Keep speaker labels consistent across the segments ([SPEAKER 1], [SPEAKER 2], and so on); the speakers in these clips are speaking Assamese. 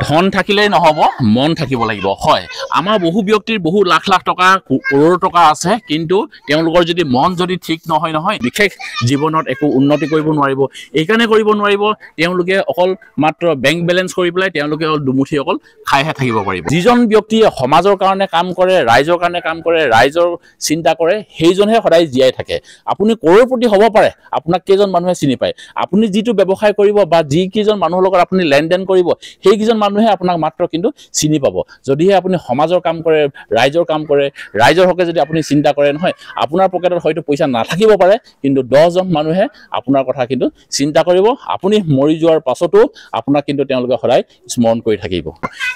[SPEAKER 1] ধন থাকিলেই নহ'ব, মন থাকিব লাগিব। হয়, আমাৰ বহু ব্যক্তিৰ বহু লাখ লাখ টকা কৰোৰ টকা আছে, কিন্তু তেওঁলোকৰ যদি মন যদি ঠিক নহয় বিশেষ জীৱনত একো উন্নতি কৰিব নোৱাৰিব। এইকাৰণে কৰিব নোৱাৰিব, তেওঁলোকে অকল মাত্ৰ বেংক বেলেঞ্চ কৰি পেলাই তেওঁলোকে দুমুঠি অকল খাইহে থাকিব পাৰিব। যিজন ব্যক্তিয়ে সমাজৰ কাৰণে কাম কৰে, ৰাইজৰ কাৰণে কাম কৰে, ৰাইজৰ চিন্তা কৰে, সেইজনহে সদায় জীয়াই থাকে। আপুনি কৰোৰপতি হ'ব পাৰে, আপোনাক কেইজন মানুহে চিনি পায়। আপুনি যিটো ব্যৱসায় কৰিব বা যিকেইজন মানুহৰ লগত আপুনি লেনদেন কৰিব, সেইকেইজন মানুহে আপোনাক মাত্ৰ কিন্তু চিনি পাব। যদিহে আপুনি সমাজৰ কাম কৰে, ৰাইজৰ কাম কৰে, ৰাইজৰ হকে যদি আপুনি চিন্তা কৰে নহয়, আপোনাৰ পকেটত হয়তো পইচা নাথাকিব পাৰে, কিন্তু 10জন মানুহে আপোনাৰ কথা কিন্তু চিন্তা কৰিব। আপুনি মৰি যোৱাৰ পাছতো আপোনাক কিন্তু তেওঁলোকে সদায় স্মৰণ কৰি থাকিব।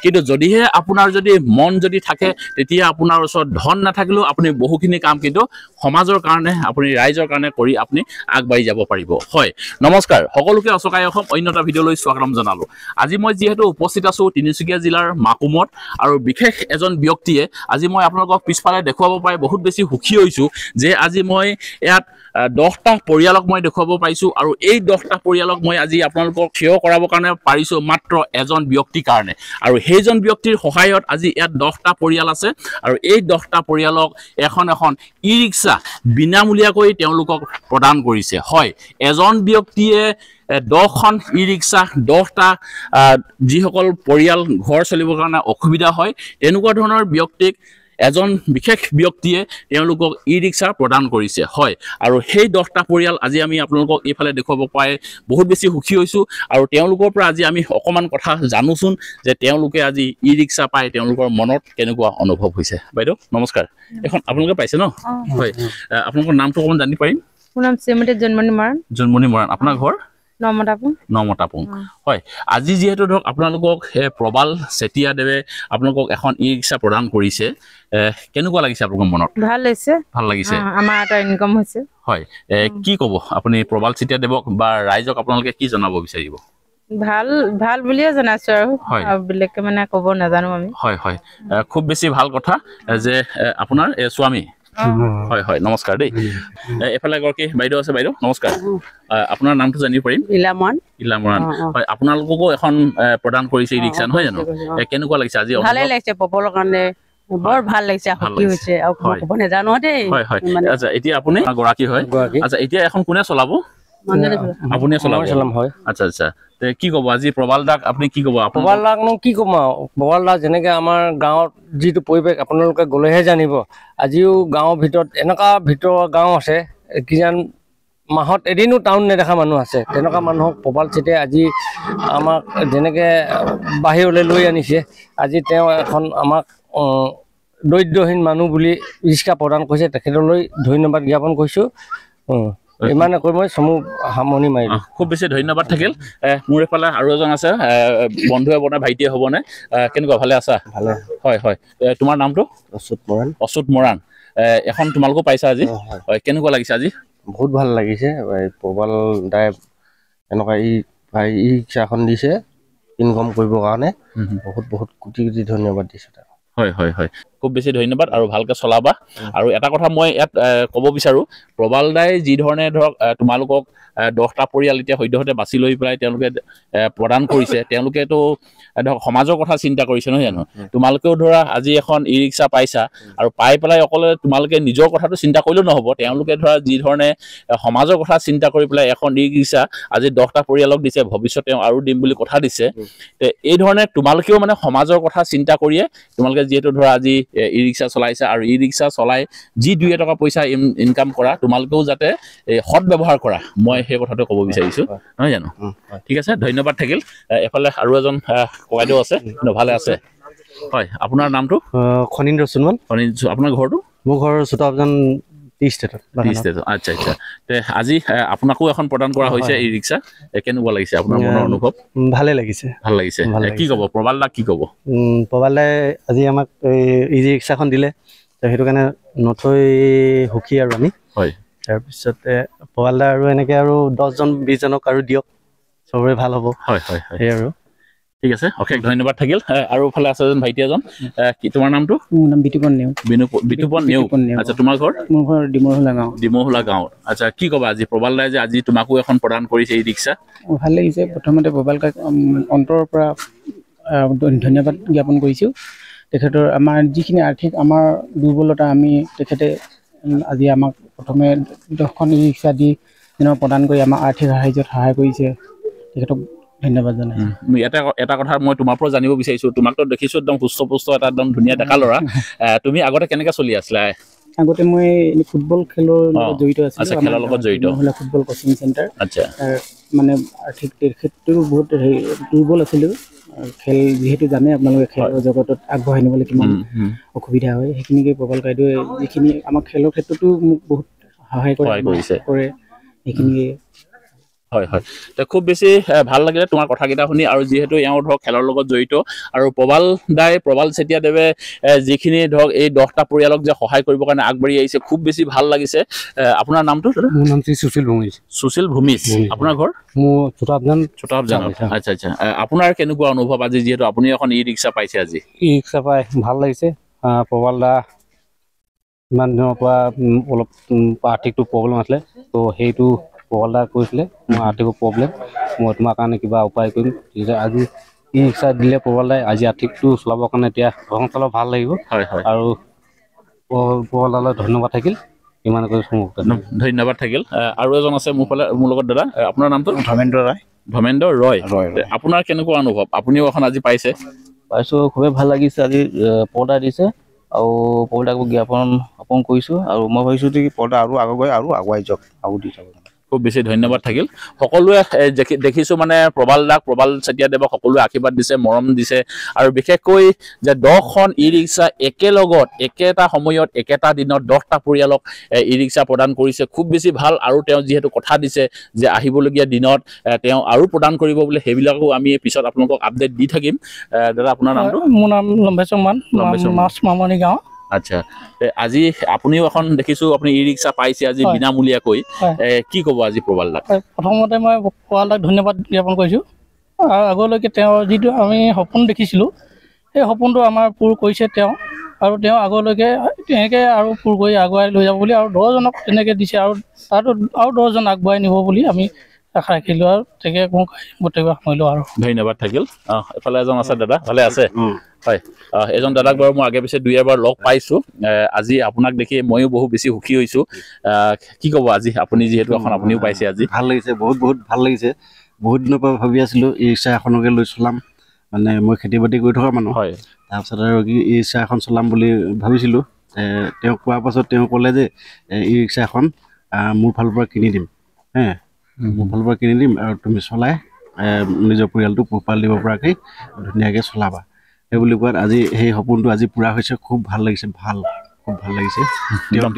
[SPEAKER 1] কিন্তু যদিহে আপোনাৰ যদি মন যদি থাকে, তেতিয়া আপোনাৰ ওচৰত ধন নাথাকিলেও আপুনি বহুখিনি কাম কিন্তু সমাজৰ কাৰণে, আপুনি ৰাইজৰ কাৰণে কৰি আপুনি আগবাঢ়ি যাব পাৰিব। হয়, নমস্কাৰ সকলোকে, অচকাই অসম অন্য এটা ভিডিঅ'লৈ স্বাগতম জনালোঁ। আজি মই যিহেতু উপস্থিত আছোঁ তিনিচুকীয়া জিলাৰ মাকুমত, আৰু বিশেষ এজন ব্যক্তিয়ে আজি মই আপোনালোকক পিছফালে দেখুৱাব পাই বহুত বেছি সুখী হৈছোঁ যে আজি মই ইয়াত 10টা পৰিয়ালক মই দেখুৱাব পাৰিছোঁ, আৰু এই 10টা পৰিয়ালক মই আজি আপোনালোকক থিয় কৰাবৰ কাৰণে পাৰিছোঁ মাত্ৰ এজন ব্যক্তিৰ কাৰণে। আৰু সেইজন ব্যক্তিৰ সহায়ত আজি ইয়াত 10টা পৰিয়াল আছে, আৰু এই 10টা পৰিয়ালক এখন ই ৰিক্সা বিনামূলীয়াকৈ তেওঁলোকক প্ৰদান কৰিছে। হয়, এজন ব্যক্তিয়ে 10খন ই ৰিক্সা, 10টা যিসকল পৰিয়াল ঘৰ চলিবৰ কাৰণে অসুবিধা হয়, তেনেকুৱা ধৰণৰ ব্যক্তিক এজন বিশেষ ব্যক্তিয়ে তেওঁলোকক ই ৰিক্সা প্ৰদান কৰিছে। হয়, আৰু সেই 10টা পৰিয়াল আজি আমি আপোনালোকক এইফালে দেখুৱাব পাই বহুত বেছি সুখী হৈছোঁ, আৰু তেওঁলোকৰ পৰা আজি আমি অকণমান কথা জানোচোন যে তেওঁলোকে আজি ই ৰিক্সা পাই তেওঁলোকৰ মনত কেনেকুৱা অনুভৱ হৈছে। বাইদেউ নমস্কাৰ, এখন আপোনালোকে পাইছে ন? হয়, আপোনালোকৰ নামটো অকণমান জানিব পাৰিম?
[SPEAKER 2] মোৰ নাম শ্ৰীমতী জন্মনি মৰাণ।
[SPEAKER 1] জন্মনি মৰাণ, আপোনাৰ ঘৰ?
[SPEAKER 2] নমতাপুং।
[SPEAKER 1] হয়, আজি যিহেতু ধৰক আপোনালোকক প্ৰবাল চেতিয়াদেৱে আপোনালোকক এখন ই ৰিক্সা প্ৰদান কৰিছে, কেনেকুৱা লাগিছে আপোনালোকৰ মনত?
[SPEAKER 2] ভাল লাগিছে।
[SPEAKER 1] ভাল লাগিছে,
[SPEAKER 2] আমাৰ এটা ইনকাম হৈছে।
[SPEAKER 1] হয়, কি ক'ব আপুনি প্ৰবাল চেতিয়াদেৱক বা ৰাইজক আপোনালোকে কি জনাব বিচাৰিব?
[SPEAKER 2] ভাল ভাল বুলিয়ে জনাইছো, আৰু বেলেগকে মানে ক'ব নাজানো আমি।
[SPEAKER 1] হয় হয়, খুব বেছি ভাল কথা যে আপোনাৰ স্বামী। হয় হয়, নমস্কাৰ দেই। এফালে এগৰাকী বাইদেউ আছে, বাইদেউ নমস্কাৰ। আপোনাৰ নামটো জানিব পাৰিম?
[SPEAKER 2] ইলা
[SPEAKER 1] মৰাণ। হয়, আপোনালোককো এখন প্ৰদান কৰিছে ই ৰিক্সা, নহয় জানো? কেনেকুৱা লাগিছে আজি?
[SPEAKER 2] ভালে লাগিছে, পপলৰ কাৰণে বৰ ভাল লাগিছে, সুখী হৈছে, আৰু ক'ব নাজানো দেই।
[SPEAKER 1] হয় হয়, আচ্ছা এতিয়া আপুনি গৰাকী হয়, আচ্ছা এতিয়া এখন কোনে চলাব? আপুনিয়ে চলাব?
[SPEAKER 3] হয়।
[SPEAKER 1] আচ্ছা আচ্ছা, কি ক'ব আজি প্ৰবাল দাক আপুনি কি ক'ব?
[SPEAKER 3] প্ৰবাল দাকনো কি ক'ম আৰু, প্ৰবাল দা যেনেকে আমাৰ গাঁৱত যিটো পৰিৱেশ আপোনালোকে গ'লেহে জানিব। আজিও গাঁৱৰ ভিতৰত এনেকুৱা ভিতৰৰ গাঁও আছে, কিজান মাহত এদিনো টাউন নেদেখা মানুহ আছে। তেনেকুৱা মানুহক প্ৰবাল চেতিয়াই আজি আমাক যেনেকে বাহিৰলৈ লৈ আনিছে, আজি তেওঁ এখন আমাক দৰিদ্ৰহীন মানুহ বুলি ৰিক্সা প্ৰদান কৰিছে, তেখেতলৈ ধন্যবাদ জ্ঞাপন কৰিছোঁ। ইমানে কৈ মই চমু সামৰণি মাৰিলোঁ।
[SPEAKER 1] খুব বেছি ধন্যবাদ থাকিল। মোৰ এইফালে আৰু এজন আছে, বন্ধুৱে বনাই ভাইটিয়ে হ'বনে? কেনেকুৱা, ভালে আছা?
[SPEAKER 3] ভালে।
[SPEAKER 1] হয় হয়, তোমাৰ নামটো?
[SPEAKER 3] অচ্যুত মৰাণ।
[SPEAKER 1] অচ্যুত মৰাণ, এখন তোমালোকো পাইছা আজি? হয়, কেনেকুৱা লাগিছে আজি?
[SPEAKER 3] বহুত ভাল লাগিছে, প্ৰবাল দাই এনেকুৱা ই ৰিক্সাখন দিছে ইনকম কৰিবৰ কাৰণে। বহুত বহুত কোটি কোটি ধন্যবাদ দিছোঁ তাক।
[SPEAKER 1] হয় হয় হয়, খুব বেছি ধন্যবাদ, আৰু ভালকৈ চলাবা। আৰু এটা কথা মই ইয়াত ক'ব বিচাৰোঁ, প্ৰবাল দাই যি ধৰণে ধৰক তোমালোকক 10টা পৰিয়াল এতিয়া সদ্যহতে বাছি লৈ পেলাই তেওঁলোকে প্ৰদান কৰিছে, তেওঁলোকেতো ধৰক সমাজৰ কথা চিন্তা কৰিছে, নহয় জানো? তোমালোকেও ধৰা আজি এখন ই ৰিক্সা পাইছা, আৰু পাই পেলাই অকলে তোমালোকে নিজৰ কথাটো চিন্তা কৰিলেও নহ'ব। তেওঁলোকে ধৰা যি ধৰণে সমাজৰ কথা চিন্তা কৰি পেলাই এখন ই ৰিক্সা আজি 10টা পৰিয়ালক দিছে, ভৱিষ্যতে আৰু দিম বুলি কথা দিছে। এই ধৰণে তোমালোকেও মানে সমাজৰ কথা চিন্তা কৰিয়ে তোমালোকে যিহেতু ধৰা আজি ই ৰিক্সা চলাইছা, আৰু ই ৰিক্সা চলাই যি 2 এটকা পইচা ইনকাম কৰা, তোমালোকেও যাতে সৎ ব্যৱহাৰ কৰা, মই সেই কথাটো ক'ব বিচাৰিছোঁ, নহয় জানো? ঠিক আছে, ধন্যবাদ থাকিল। এফালে আৰু এজন ককাইদেউ আছে, ভালে আছে? হয়, আপোনাৰ নামটো?
[SPEAKER 3] খনীন্দ্ৰ সোণোৱাল।
[SPEAKER 1] আপোনাৰ ঘৰটো?
[SPEAKER 3] মোৰ ঘৰ চুটাবজান টি ষ্টেটত।
[SPEAKER 1] আচ্ছা আচ্ছা, আজি আপোনাকো এখন প্ৰদান কৰা হৈছে ই ৰিক্সা, কেনেকুৱা লাগিছে আপোনাৰ মনৰ অনুভৱ?
[SPEAKER 3] ভালে লাগিছে।
[SPEAKER 1] ভাল লাগিছে, কি ক'ব প্ৰবাল দাক, কি ক'ব?
[SPEAKER 3] প্ৰবাল দাই আজি আমাক ই ৰিক্সাখন দিলে, সেইটো কাৰণে নথৈ সুখী আৰু আমি।
[SPEAKER 1] হয়,
[SPEAKER 3] তাৰপিছতে প্ৰবাল দা আৰু এনেকে আৰু 10জন 20জনক আৰু দিয়ক, চবৰে ভাল হ'ব।
[SPEAKER 1] হয় হয় হয়,
[SPEAKER 3] সেই আৰু
[SPEAKER 1] ঠিক আছে, অশেষ ধন্যবাদ থাকিল। আৰু ফালে আছে এজন ভাইটি এজন, কি তোমাৰ নামটো?
[SPEAKER 2] মোৰ নাম বিতুপন নেওগ।
[SPEAKER 1] বিতুপন নেওগ, আচ্ছা তোমাৰ ঘৰ?
[SPEAKER 2] মোৰ ঘৰ
[SPEAKER 1] ডিমহোলা গাঁও। আচ্ছা, কি ক'বা আজি প্ৰবাল দাই যে আজি তোমাকো এখন প্ৰদান কৰিছে ই ৰিক্সা?
[SPEAKER 2] ভাল লাগিছে। প্ৰথমতে প্ৰবাল কাক অন্তৰৰ পৰা
[SPEAKER 4] ধন্যবাদ জ্ঞাপন কৰিছোঁ। তেখেতৰ আমাৰ যিখিনি আৰ্থিক আমাৰ দুৰ্বলতা আমি তেখেতে আজি আমাক প্ৰথমে 10খন ই-ৰিক্সা দি প্ৰদান কৰি আমাক আৰ্থিক সাহায্যত সহায় কৰিছে। তেখেতক ধন্যবাদ জনাইছোঁ।
[SPEAKER 1] এটা কথা মই তোমাৰ পৰা জানিব বিচাৰিছোঁ, তোমাকতো দেখিছোঁ একদম সুস্থ পুস্থ এটা একদম ধুনীয়া ডেকা ল'ৰা। তুমি আগতে কেনেকৈ চলি আছিলা?
[SPEAKER 4] আগতে মই ফুটবল খেলৰ লগত জড়িত আছিলোঁ।
[SPEAKER 1] খেলৰ লগত জড়িত
[SPEAKER 4] মহিলা ফুটবল কোচিং চেণ্টাৰ।
[SPEAKER 1] আচ্ছা।
[SPEAKER 4] মানে আৰ্থিক ক্ষেত্ৰতো বহুত দুৰ্বল আছিলোঁ। খেল যিহেতু জানে আপোনালোকে খেলৰ জগতত আগবঢ়াই নিবলৈ কিমান অসুবিধা হয়, সেইখিনিকে প্ৰবল কাইদেৱে যিখিনি আমাক খেলৰ ক্ষেত্ৰতো মোক বহুত সহায় কৰে সেইখিনিকে।
[SPEAKER 1] হয় হয়, খুব বেছি ভাল লাগিলে তোমাৰ কথাকেইটা শুনি। আৰু যিহেতু এওঁ ধৰক খেলৰ লগত জড়িত আৰু প্ৰবাল চেতিয়াদেৱে যিখিনি ধৰক এই 10টা পৰিয়ালক যে সহায় কৰিবৰ কাৰণে আগবাঢ়ি আহিছে, খুব বেছি ভাল লাগিছে। আপোনাৰ নামটো?
[SPEAKER 5] মোৰ নাম সুশীল ভূমিজ।
[SPEAKER 1] সুশীল ভূমিজ। আপোনাৰ ঘৰ?
[SPEAKER 5] মোৰ ছোটাবজান।
[SPEAKER 1] আচ্ছা আচ্ছা। আপোনাৰ কেনেকুৱা অনুভৱ আজি, যিহেতু আপুনি এখন ই-ৰিক্সা পাইছে আজি?
[SPEAKER 5] ই-ৰিক্সা পাই ভাল লাগিছে। প্ৰবাল দা ইমান দিনৰ পৰা অলপ আৰ্থিকটো প্ৰব্লেম আছিলে, তো সেইটো প্ৰবাল দা কৈছিলে মোৰ আৰ্থিক প্ৰব্লেম, মই তোমাৰ কাৰণে কিবা উপায় কৰিম। আজি ই-ৰিক্সা দিলে প্ৰবাল দাই, আজি আৰ্থিকটো চলাবৰ কাৰণে এতিয়া ঘৰখন চলাব ভাল লাগিব। আৰু প্ৰবাল দালৈ ধন্যবাদ থাকিল। ইমান
[SPEAKER 1] ধন্যবাদ থাকিল। আৰু এজন আছে মোৰ লগত দাদা, আপোনাৰ নামটো?
[SPEAKER 6] ধৰ্মেন্দ্ৰ ৰায়।
[SPEAKER 1] ধৰ্মেন্দ্ৰ ৰয়। আপোনাৰ কেনেকুৱা অনুভৱ? আপুনিও এখন আজি পাইছোঁ,
[SPEAKER 6] খুবেই ভাল লাগিছে। আজি পৰ্দা দিছে আৰু পৰ্দাক জ্ঞাপন কৰিছোঁ। আৰু মই ভাবিছোঁ যে পৰ্দা আৰু আগুৱাই যাওক, আৰু দি যাব।
[SPEAKER 1] খুব বেছি ধন্যবাদ থাকিল। সকলোৱে দেখিছোঁ মানে প্ৰবাল চেতিয়াদেৱক সকলোৱে আশীৰ্বাদ দিছে, মৰম দিছে। আৰু বিশেষকৈ যে 10খন ই-ৰিক্সা একেলগত একেটা সময়ত একেটা দিনত 10টা পৰিয়ালক ই-ৰিক্সা প্ৰদান কৰিছে, খুব বেছি ভাল। আৰু তেওঁ যিহেতু কথা দিছে যে আহিবলগীয়া দিনত তেওঁ আৰু প্ৰদান কৰিব বুলি, সেইবিলাকো আমি পিছত আপোনালোকক আপডেট দি থাকিম। দাদা আপোনাৰ নামটো?
[SPEAKER 7] মোৰ নাম লম্বেশ্বৰ মান, মামনি গাঁও।
[SPEAKER 1] আচ্ছা, আজি আপুনিও এখন দেখিছোঁ আপুনি ই-ৰিক্সা পাইছে আজি বিনামূলীয়াকৈ, কি ক'ব আজি প্ৰবাল দাক?
[SPEAKER 7] প্ৰথমতে মই প্ৰবাল দাক ধন্যবাদ জ্ঞাপন কৰিছোঁ। আৰু আগলৈকে তেওঁৰ যিটো আমি সপোন দেখিছিলোঁ, সেই সপোনটো আমাৰ পূৰ কৰিছে তেওঁ। আৰু তেওঁ আগলৈকে তেনেকৈ আৰু পূৰ কৰি আগুৱাই লৈ যাব বুলি, আৰু 10জনক তেনেকৈ দিছে, আৰু তাতো আৰু 10জন আগবঢ়াই নিব বুলি আমি আশা ৰাখিলোঁ। আৰু তেনেকৈ গোটেইবোৰ সামৰিলোঁ। আৰু
[SPEAKER 1] ধন্যবাদ থাকিল। এফালে এজন আছে দাদা, ভালে আছে? হয়, এজন দাদাক বাৰু মই আগে পিছে 2-এবাৰ লগ পাইছোঁ। আজি আপোনাক দেখি ময়ো বহু বেছি সুখী হৈছোঁ। কি ক'ব আজি আপুনি, যিহেতু এখন আপুনিও পাইছে আজি?
[SPEAKER 8] ভাল লাগিছে, বহুত ভাল লাগিছে। বহুত দিনৰ পৰা ভাবি আছিলোঁ ই-ৰিক্সা এখনকে লৈ চলাম, মানে মই খেতি বাতি কৰি থকা মানুহ। তাৰপিছত আৰু ই-ৰিক্সা এখন চলাম বুলি ভাবিছিলোঁ। তেওঁক কোৱাৰ পাছত তেওঁ ক'লে যে ই-ৰিক্সা এখন মোৰ ফালৰ পৰা কিনি দিম, মোৰ ফালৰ পৰা কিনি দিম, আৰু তুমি চলাই নিজৰ পৰিয়ালটো পোহপাল দিব পৰাকৈ ধুনীয়াকৈ চলাবা। সেই বুলি কোৱাত আজি সেই সপোনটো আজি পূৰা হৈছে। খুব ভাল লাগিছে, খুব ভাল লাগিছে। তেওঁ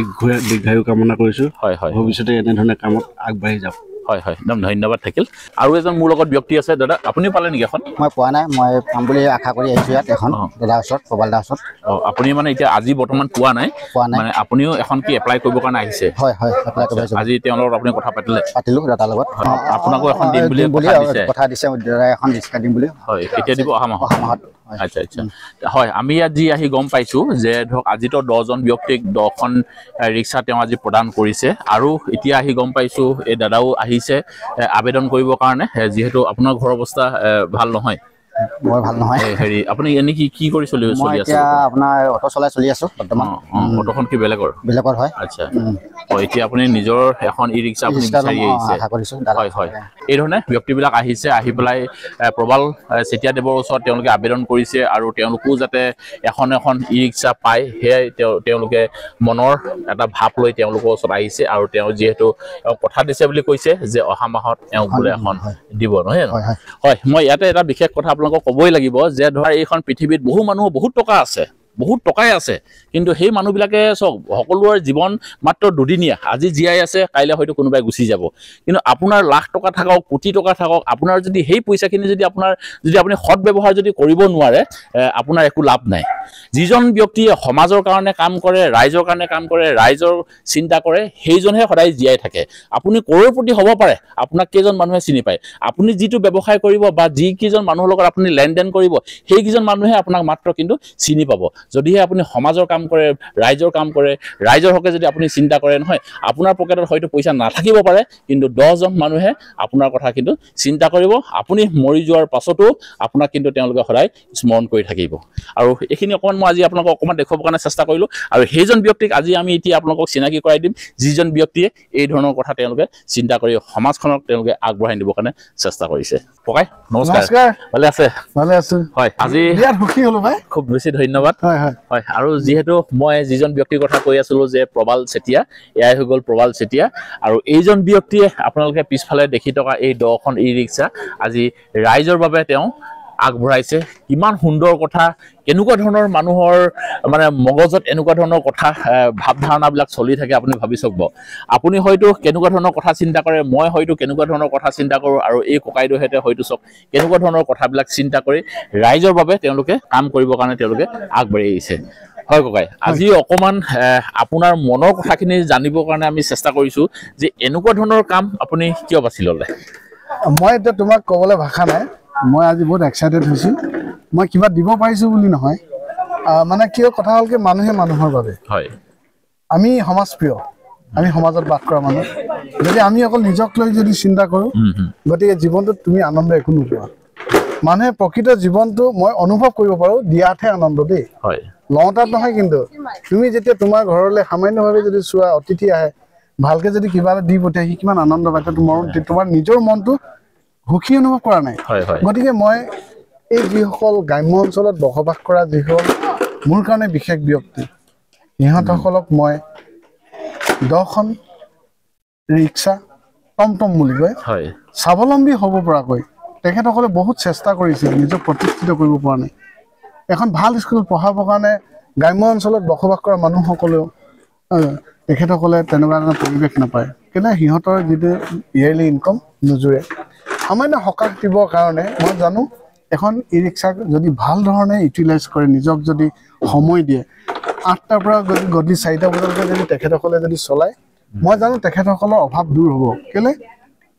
[SPEAKER 8] দীৰ্ঘায়ু কামনা কৰিছোঁ। ভৱিষ্যতে এনেধৰণে কামত আগবাঢ়ি যাওক।
[SPEAKER 1] হয় হয়, একদম ধন্যবাদ থাকিল। আৰু এজন মোৰ লগত ব্যক্তি আছে দাদা, আপুনিও পালে নেকি এখন?
[SPEAKER 9] মই পোৱা নাই, মই পাম বুলি আশা কৰি আহিছোঁ ইয়াত এখন দাদাৰ ওচৰত, প্ৰবাল দাৰ ওচৰত।
[SPEAKER 1] আপুনি মানে এতিয়া আজি বৰ্তমান পোৱা নাই? মানে আপুনিও এখন কি এপ্লাই কৰিবৰ কাৰণে আহিছে?
[SPEAKER 9] হয় হয়, এপ্লাই কৰিব আহিছোঁ।
[SPEAKER 1] আজি তেওঁৰ লগত আপুনি কথা পাতিলোঁ দাদাৰ লগত? আপোনাকো এখন দিম বুলি
[SPEAKER 9] কথা দিছে, দাদাই এখন ৰিক্সা দিম বুলি।
[SPEAKER 1] হয়, কেতিয়া দিব? অহা মাহত। আচ্ছা আচ্ছা, হয়। আমি আজি আহি গম পাইছোঁ যে ধৰক আজিতো 10জন ব্যক্তিক 10খন ৰিক্সা তেওঁ আজি প্ৰদান কৰিছে। আৰু এতিয়া আহি গম পাইছোঁ এই দাদাও আহিছে আবেদন কৰিবৰ কাৰণে, যিহেতু আপোনাৰ ঘৰৰ অৱস্থা ভাল নহয়।
[SPEAKER 9] বৰ ভাল নহয়।
[SPEAKER 1] হেৰি, আপুনি এনে কি কৰি চলি আছে?
[SPEAKER 9] এতিয়া আপোনাৰ অটো চলাই চলি আছোঁ বৰ্তমান।
[SPEAKER 1] অটোখন কি বেলেগৰ?
[SPEAKER 9] হয়।
[SPEAKER 1] আচ্ছা, এতিয়া আপুনি নিজৰ এখন ই-ৰিক্সা আপুনি বিচাৰি আহিছে? হয় হয়, এই ধৰণে ব্যক্তিবিলাক আহিছে, আহি পেলাই প্ৰবাল চেতিয়াদেৱৰ ওচৰত তেওঁলোকে আবেদন কৰিছে। আৰু তেওঁলোকো যাতে এখন ই-ৰিক্সা পায়, সেয়াই তেওঁলোকে মনৰ এটা ভাৱ লৈ তেওঁলোকৰ ওচৰত আহিছে। আৰু তেওঁ যিহেতু কথা দিছে বুলি কৈছে যে অহা মাহত তেওঁক বোলে এখন দিব, নহয় জানো? হয়, মই ইয়াতে এটা বিশেষ কথা আপোনালোকক ক'বই লাগিব যে ধৰা এইখন পৃথিৱীত বহু মানুহৰ বহুত টকা আছে, বহুত টকাই আছে, কিন্তু সেই মানুহবিলাকে চাওক সকলোৰে জীৱন মাত্ৰ দুদিনীয়া। আজি জীয়াই আছে, কাইলৈ হয়তো কোনোবাই গুচি যাব। কিন্তু আপোনাৰ লাখ টকা থাকক, কোটি টকা থাকক, আপোনাৰ যদি সেই পইচাখিনি যদি আপুনি সৎ ব্যৱহাৰ যদি কৰিব নোৱাৰে, আপোনাৰ একো লাভ নাই। যিজন ব্যক্তিয়ে সমাজৰ কাৰণে কাম কৰে, ৰাইজৰ কাৰণে কাম কৰে, ৰাইজৰ চিন্তা কৰে, সেইজনহে সদায় জীয়াই থাকে। আপুনি কৰোৰপতি হ'ব পাৰে, আপোনাক কেইজন মানুহে চিনি পায়। আপুনি যিটো ব্যৱসায় কৰিব বা যিকেইজন মানুহৰ লগত আপুনি লেনদেন কৰিব, সেইকেইজন মানুহে আপোনাক মাত্ৰ কিন্তু চিনি পাব। যদিহে আপুনি সমাজৰ কাম কৰে, ৰাইজৰ কাম কৰে, ৰাইজৰ হকে যদি আপুনি চিন্তা কৰে নহয়, আপোনাৰ পকেটত হয়তো পইচা নাথাকিব পাৰে, কিন্তু 10জন মানুহে আপোনাৰ কথা কিন্তু চিন্তা কৰিব। আপুনি মৰি যোৱাৰ পাছতো আপোনাক কিন্তু তেওঁলোকে সদায় স্মৰণ কৰি থাকিব। আৰু এইখিনি অকণমান মই আজি আপোনালোকক অকণমান দেখুৱাবৰ কাৰণে চেষ্টা কৰিলোঁ। আৰু সেইজন ব্যক্তিক আজি আমি এতিয়া আপোনালোকক চিনাকি কৰাই দিম, যিজন ব্যক্তিয়ে এই ধৰণৰ কথা তেওঁলোকে চিন্তা কৰি সমাজখনক তেওঁলোকে আগবঢ়াই নিবৰ কাৰণে চেষ্টা কৰিছে। ককাই নমস্কাৰ, ভালে আছে?
[SPEAKER 10] ভালে আছো।
[SPEAKER 1] হয়, আজি
[SPEAKER 10] বিৰাট সুখী হ'লো ভাই,
[SPEAKER 1] খুব বেছি ধন্যবাদ। হয় হয় হয়। আৰু যিহেতু মই যিজন ব্যক্তিৰ কথা কৈ আছিলোঁ যে প্ৰবাল চেতিয়া, এয়াই হৈ গ'ল প্ৰবাল চেতিয়া। আৰু এইজন ব্যক্তিয়ে আপোনালোকে পিছফালে দেখি থকা এই 10খন ই ৰিক্সা আজি ৰাইজৰ বাবে তেওঁ আগবঢ়াইছে। কিমান সুন্দৰ কথা, কেনেকুৱা ধৰণৰ মানুহৰ মানে মগজত এনেকুৱা ধৰণৰ কথা ভাৱধাৰণাবিলাক চলি থাকে আপুনি ভাবি চাওক। আপুনি হয়তো কেনেকুৱা ধৰণৰ কথা চিন্তা কৰে, মই হয়তো কেনেকুৱা ধৰণৰ কথা চিন্তা কৰোঁ, আৰু এই ককাইদেউহেঁতে হয়তো চাওক কেনেকুৱা ধৰণৰ কথাবিলাক চিন্তা কৰি ৰাইজৰ বাবে তেওঁলোকে কাম কৰিবৰ কাৰণে তেওঁলোকে আগবাঢ়ি আহিছে। হয় ককাই, আজি অকণমান আপোনাৰ মনৰ কথাখিনি জানিবৰ কাৰণে আমি চেষ্টা কৰিছোঁ যে এনেকুৱা ধৰণৰ কাম আপুনি কিয় বাছি ল'লে?
[SPEAKER 10] মই এতিয়া তোমাক ক'বলৈ ভাষা নাই। মই আজি বহুত এক্সাইটেড হৈছোঁ। মই কিবা দিব পাৰিছোঁ বুলি নহয়, মানে কিয় কথা হ'ল কি, মানুহে মানুহৰ বাবে।
[SPEAKER 1] হয়,
[SPEAKER 10] আমি সমাজপ্ৰিয়, আমি সমাজত বাস কৰা মানুহ। যদি আমি অকল নিজক লৈ যদি চিন্তা কৰোঁ, গতিকে জীৱনটোত তুমি আনন্দ একো নোপোৱা। মানুহে প্ৰকৃত জীৱনটো মই অনুভৱ কৰিব পাৰোঁ দিয়াতহে আনন্দ দেই, লওঁতাত নহয়। কিন্তু তুমি যেতিয়া তোমাৰ ঘৰলৈ সামান্যভাৱে যদি চোৱা, অতিথি আহে, ভালকে যদি কিবা এটা দি পঠিয়াই, সি কিমান আনন্দ পায়, তোমাৰ নিজৰ মনটো সুখী অনুভৱ কৰা নাই। গতিকে মই এই যিসকল গ্ৰাম্য অঞ্চলত বসবাস কৰা যিসকল মোৰ কাৰণে বিশেষ ব্যক্তি, সিহঁতসকলক মই 10খন ৰিক্সা, টমটম বুলি কয়, স্বাৱলম্বী হ'ব পৰাকৈ তেখেতসকলে বহুত চেষ্টা কৰিছে, নিজক প্ৰতিষ্ঠিত কৰিব পৰা নাই। এখন ভাল স্কুলত পঢ়াবৰ কাৰণে গ্ৰাম্য অঞ্চলত বসবাস কৰা মানুহসকলেও তেখেতসকলে তেনেকুৱা ধৰণৰ পৰিৱেশ নাপায়। কেলৈ সিহঁতৰ যিটো ইয়েৰলি ইনকাম নোজোৰে। সামান্য সকাহ দিবৰ কাৰণে মই জানো এখন ই ৰিক্সাক যদি ভাল ধৰণে ইউটিলাইজ কৰে, নিজক যদি সময় দিয়ে, 8টাৰ পৰা গধূলি 4টা বজালৈকে যদি তেখেতসকলে যদি চলায়, মই জানো তেখেতসকলৰ অভাৱ দূৰ হ'ব। কেলৈ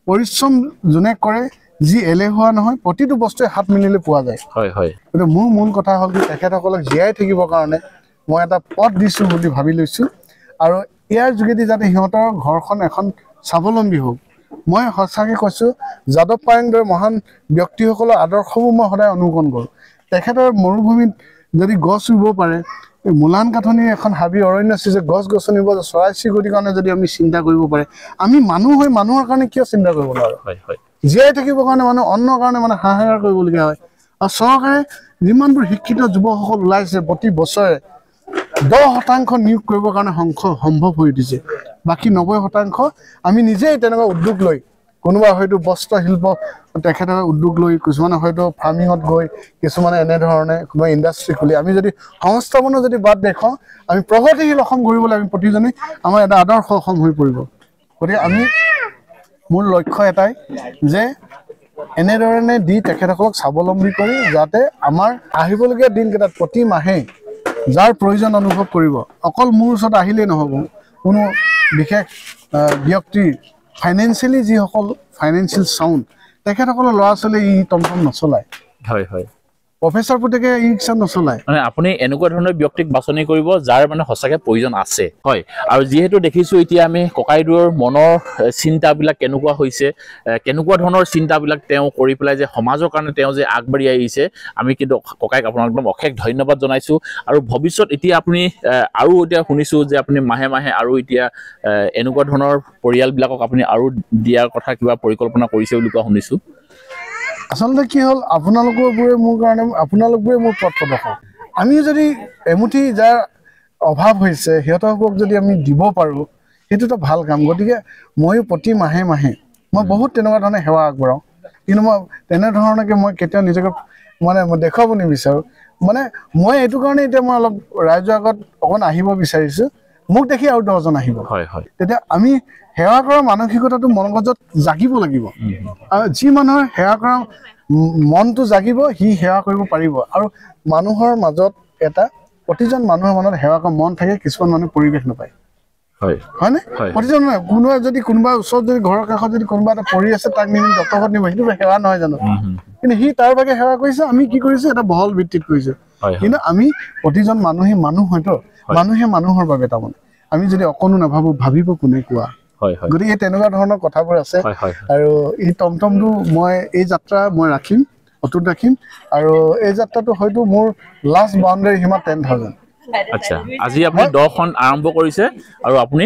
[SPEAKER 10] পৰিশ্ৰম যোনে কৰে, যি এলেহুৱা নহয়, প্ৰতিটো বস্তুৱে হাত মিলিলে পোৱা যায়। হয় হয়। কিন্তু মোৰ মূল কথা হ'ল কি, তেখেতসকলক জীয়াই থাকিবৰ কাৰণে মই এটা পথ দিছোঁ বুলি ভাবি লৈছোঁ। আৰু ইয়াৰ যোগেদি যাতে সিহঁতৰ ঘৰখন এখন স্বাৱলম্বী হওক। মই সঁচাকৈ কৈছোঁ, যাদৱ পায়েং দৰে মহান ব্যক্তিসকলৰ আদৰ্শবোৰ মই সদায় অনুকৰণ কৰোঁ। তেখেতৰ মৰুভূমিত যদি গছ ৰুব পাৰে, মূলান কাঠনি এখন হাবি অৰণ্য সৃষ্টি, গছ গছনি বা চৰাই চিৰিকটিৰ কাৰণে যদি আমি চিন্তা কৰিব পাৰে, আমি মানুহ হৈ মানুহৰ কাৰণে কিয় চিন্তা কৰিব নোৱাৰোঁ? জীয়াই থাকিবৰ কাৰণে মানুহ অন্নৰ কাৰণে মানে হাহাকাৰ কৰিবলগীয়া হয়। আৰু চৰকাৰে যিমানবোৰ শিক্ষিত যুৱকসকল ওলাইছে, প্ৰতি বছৰে 10% নিয়োগ কৰিবৰ কাৰণে সম্ভৱ হৈ উঠিছে। বাকী 90% আমি নিজেই তেনেকুৱা উদ্যোগ লৈ, কোনোবা হয়তো বস্ত্ৰ শিল্প তেখেতৰ উদ্যোগ লৈ, কিছুমানে হয়তো ফাৰ্মিঙত গৈ, কিছুমানে এনেধৰণে কোনোবা ইণ্ডাষ্ট্ৰি খুলি, আমি যদি সংস্থাপনৰ যদি বাদ দেখুৱাওঁ, আমি প্ৰগতিশীল অসম গঢ়িবলৈ আমি প্ৰতিজনে আমাৰ এটা আদৰ্শ অসম হৈ পৰিব। গতিকে আমি মোৰ লক্ষ্য এটাই যে এনেধৰণে দি তেখেতসকলক স্বাৱলম্বী কৰি, যাতে আমাৰ আহিবলগীয়া দিনকেইটাত প্ৰতি মাহেই যাৰ প্ৰয়োজন অনুভৱ কৰিব, অকল মোৰ ওচৰত আহিলেই নহ'ব, কোনো বিশেষ ব্যক্তিৰ ফাইনেন্সিয়েলি যিসকল ফাইনেন্সিয়েল চাউণ্ড, তেখেতসকলৰ ল'ৰা ছোৱালীয়ে ই টমটম নচলায়। হয় হয়। প্ৰফেচাৰ পুতেকে ই ৰিক্সা নচলায়। মানে আপুনি এনেকুৱা ধৰণৰ ব্যক্তিক বাছনি কৰিব যাৰ মানে সঁচাকৈ প্ৰয়োজন আছে। হয়। আৰু যিহেতু দেখিছোঁ এতিয়া আমি ককাইদেউৰ মনৰ চিন্তাবিলাক কেনেকুৱা হৈছে, কেনেকুৱা ধৰণৰ চিন্তাবিলাক তেওঁ কৰি পেলাই যে সমাজৰ কাৰণে তেওঁ যে আগবাঢ়ি আহিছে, আমি কিন্তু ককাইক আপোনাক একদম অশেষ ধন্যবাদ জনাইছোঁ। আৰু ভৱিষ্যত এতিয়া আপুনি আৰু এতিয়া শুনিছোঁ যে আপুনি মাহে মাহে আৰু এতিয়া এনেকুৱা ধৰণৰ পৰিয়ালবিলাকক আপুনি আৰু দিয়াৰ কথা কিবা পৰিকল্পনা কৰিছে বুলি কোৱা শুনিছোঁ। আচলতে কি হ'ল, আপোনালোকবোৰে মোৰ কাৰণে, আপোনালোকবোৰে মোৰ পথ প্ৰদৰ্শক। আমি যদি এমুঠি যাৰ অভাৱ হৈছে, সিহঁতক যদি আমি দিব পাৰোঁ, সেইটোতো ভাল কাম। গতিকে ময়ো প্ৰতি মাহে মাহে মই বহুত তেনেকুৱা ধৰণে সেৱা আগবঢ়াওঁ। কিন্তু মই তেনেধৰণকে মই কেতিয়াও নিজকে মানে মই দেখুৱাব নিবিচাৰোঁ। মানে মই এইটো কাৰণে এতিয়া মই অলপ ৰাইজৰ আগত অকণ আহিব বিচাৰিছোঁ, মোক দেখি আৰু 10জন আহিব। হয় হয়। তেতিয়া আমি সেৱা কৰাৰ মানসিকতাটো মগজত জাগিব লাগিব। আৰু যি মানুহৰ সেৱা কৰা মনটো জাগিব, সি সেৱা কৰিব পাৰিব। আৰু মানুহৰ মাজত এটা প্ৰতিজন মানুহৰ মনত সেৱা কৰা মন থাকে, কিছুমান মানুহে পৰিৱেশ নাপায়। হয়নে? প্ৰতিজন কোনোবা যদি কোনোবা ওচৰত যদি ঘৰৰ কাষত যদি কোনোবা এটা পৰি আছে তাক নিমি ডক্টৰত নিব, সেইটো সেৱা নহয় জানো? কিন্তু সি তাৰ বাবে সেৱা কৰিছে, আমি কি কৰিছো এটা বহল ভিত্তিত কৰিছো। কিন্তু আমি প্ৰতিজন মানুহে মানুহ হয়তো, মানুহে মানুহৰ বাবে তাৰমানে আমি যদি অকণো নাভাবো ভাবিব কোনে কোৱা। গতিকে তেনেকুৱা ধৰণৰ কথাবোৰ আছে। আৰু এই টমটমটো মই এই যাত্ৰা মই ৰাখিম, অটুট ৰাখিম। আৰু এই যাত্ৰাটো হয়তো মোৰ লাষ্ট বাউণ্ডাৰী সীমা 10,000।
[SPEAKER 1] আচ্ছা, আজি আপুনি 10খন আৰম্ভ কৰিছে আৰু আপুনি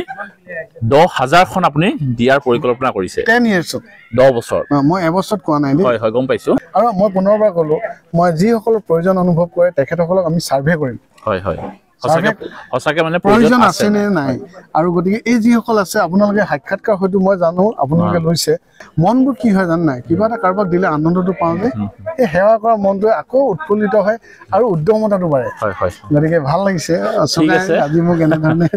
[SPEAKER 1] 10,000খন আপুনি দিয়াৰ পৰিকল্পনা কৰিছে
[SPEAKER 10] 10 yearsত,
[SPEAKER 1] 10 বছৰ।
[SPEAKER 10] মই এবছৰত কোৱা নাই দেই।
[SPEAKER 1] হয় গম পাইছো।
[SPEAKER 10] আৰু মই পুনৰবাৰ ক'লো, মই যিসকলৰ প্ৰয়োজন অনুভৱ কৰে তেখেতসকলক আমি ছাৰ্ভে কৰিম। সঁচাকে মানে প্ৰয়োজন আছে নে নাই। আৰু গতিকে এই যিসকল আছে আপোনালোকে সাক্ষাৎকাৰ হয়তো মই জানো আপোনালোকে লৈছে, মনবোৰ কি হয় জানে নাই, কিবা এটা কাৰোবাক দিলে আনন্দটো পাওঁ যে এই সেৱা কৰা মনটোৱে আকৌ উৎফুল্লিত হয় আৰু উদ্যমতাটো বাঢ়ে। গতিকে ভাল লাগিছে আজি মোক এনেধৰণে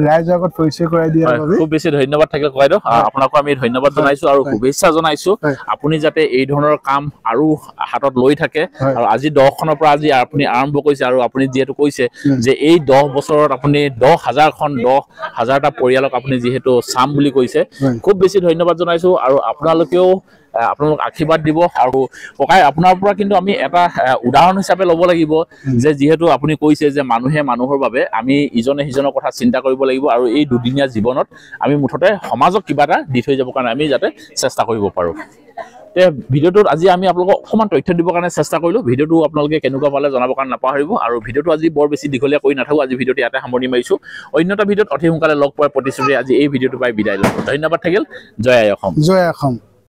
[SPEAKER 10] ৰাইজৰ আগত পৰিচয় কৰাই দিয়াৰ বাবে।
[SPEAKER 1] খুব বেছি ধন্যবাদ থাকিল ককাইদেউ, আপোনাকো আমি ধন্যবাদ জনাইছো আৰু শুভেচ্ছা জনাইছো। আপুনি যাতে এই ধৰণৰ কাম আৰু হাতত লৈ থাকে। আৰু আজি 10খনৰ পৰা আজি আপুনি আৰম্ভ কৰিছে আৰু আপুনি যিহেতু কৈছে যে এই 10 বছৰত আপুনি 10,000খন 10,000টা পৰিয়ালক আপুনি যিহেতু চাম বুলি কৈছে, খুব বেছি ধন্যবাদ জনাইছো। আৰু আপোনালোকেও আপোনালোক আশীৰ্বাদ দিব। আৰু ককাই আপোনাৰ পৰা কিন্তু আমি এটা উদাহৰণ হিচাপে ল'ব লাগিব যে যিহেতু আপুনি কৈছে যে মানুহে মানুহৰ বাবে আমি ইজনে সিজনৰ কথা চিন্তা কৰিব লাগিব আৰু এই দুদিনীয়া জীৱনত আমি মুঠতে সমাজক কিবা এটা দি থৈ যাবৰ কাৰণে আমি যাতে চেষ্টা কৰিব পাৰোঁ। ভিডিঅ'টোত আজি আমি আপোনালোকক অকণমান তথ্য দিবৰ কাৰণে চেষ্টা কৰিলোঁ। ভিডিঅ'টো আপোনালোকে কেনেকুৱা পালে জনাবৰ কাৰণে নাপাহৰিব। আৰু ভিডিঅ'টো আজি বৰ বেছি দীঘলীয়া কৰি নাথাকোঁ, আজি ভিডিঅ'টো ইয়াতে সামৰণি মাৰিছোঁ। অন্য এটা ভিডিঅ'ত অতি সোনকালে লগ পোৱাৰ প্ৰতিশ্ৰুতি আজি এই ভিডিঅ'টো পাই বিদায় লওঁ। ধন্যবাদ থাকিল। জয় আই অসম।
[SPEAKER 10] জয় অসম।